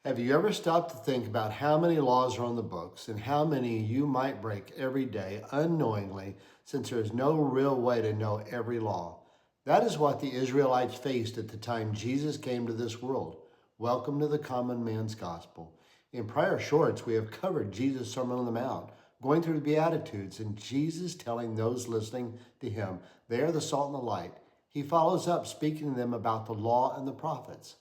Have you ever stopped to think about how many laws are on the books and how many you might break every day unknowingly, since there is no real way to know every law? That is what the Israelites faced at the time Jesus came to this world. Welcome to the Common Man's Gospel. In prior shorts, we have covered Jesus' Sermon on the Mount, going through the Beatitudes, and Jesus telling those listening to him, they are the salt and the light. He follows up speaking to them about the law and the prophets.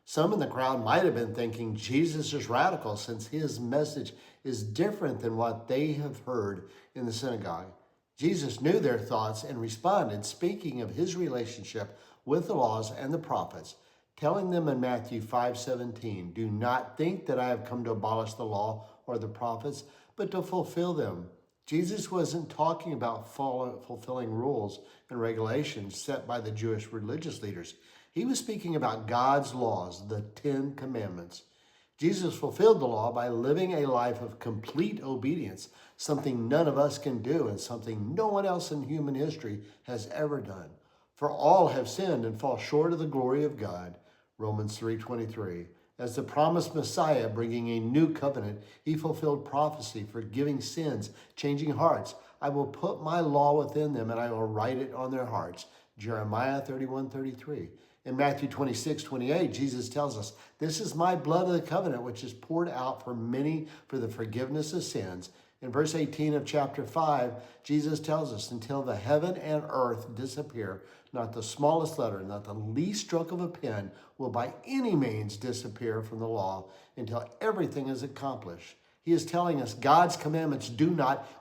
Some in the crowd might have been thinking Jesus is radical since his message is different than what they have heard in the synagogue. Jesus knew their thoughts and responded, speaking of his relationship with the laws and the prophets, telling them in Matthew 5:17, "Do not think that I have come to abolish the law or the prophets, but to fulfill them." Jesus wasn't talking about fulfilling rules and regulations set by the Jewish religious leaders. He was speaking about God's laws, the 10 Commandments. Jesus fulfilled the law by living a life of complete obedience, something none of us can do and something no one else in human history has ever done. For all have sinned and fall short of the glory of God. Romans 3:23. As the promised Messiah bringing a new covenant, he fulfilled prophecy, forgiving sins, changing hearts. I will put my law within them and I will write it on their hearts. Jeremiah 31:33. In Matthew 26:28, Jesus tells us, "This is my blood of the covenant, which is poured out for many for the forgiveness of sins." In verse 18 of chapter 5, Jesus tells us, "Until the heaven and earth disappear, not the smallest letter, not the least stroke of a pen will by any means disappear from the law until everything is accomplished." He is telling us God's commandments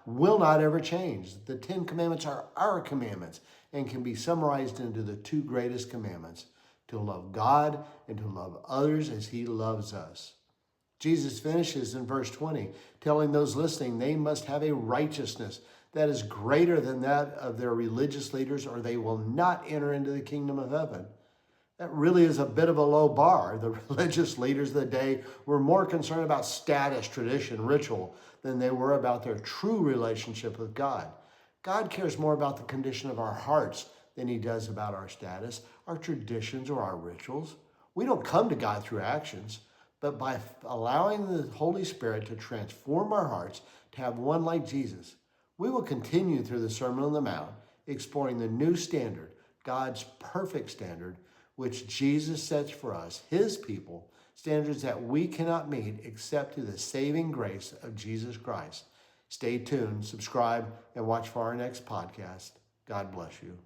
will not ever change. The 10 Commandments are our commandments and can be summarized into the two greatest commandments: to love God and to love others as he loves us. Jesus finishes in verse 20, telling those listening they must have a righteousness that is greater than that of their religious leaders, or they will not enter into the kingdom of heaven. That really is a bit of a low bar. The religious leaders of the day were more concerned about status, tradition, ritual than they were about their true relationship with God. God cares more about the condition of our hearts than he does about our status, our traditions, or our rituals. We don't come to God through actions, but by allowing the Holy Spirit to transform our hearts to have one like Jesus. We will continue through the Sermon on the Mount, exploring the new standard, God's perfect standard, which Jesus sets for us, his people, standards that we cannot meet except through the saving grace of Jesus Christ. Stay tuned, subscribe, and watch for our next podcast. God bless you.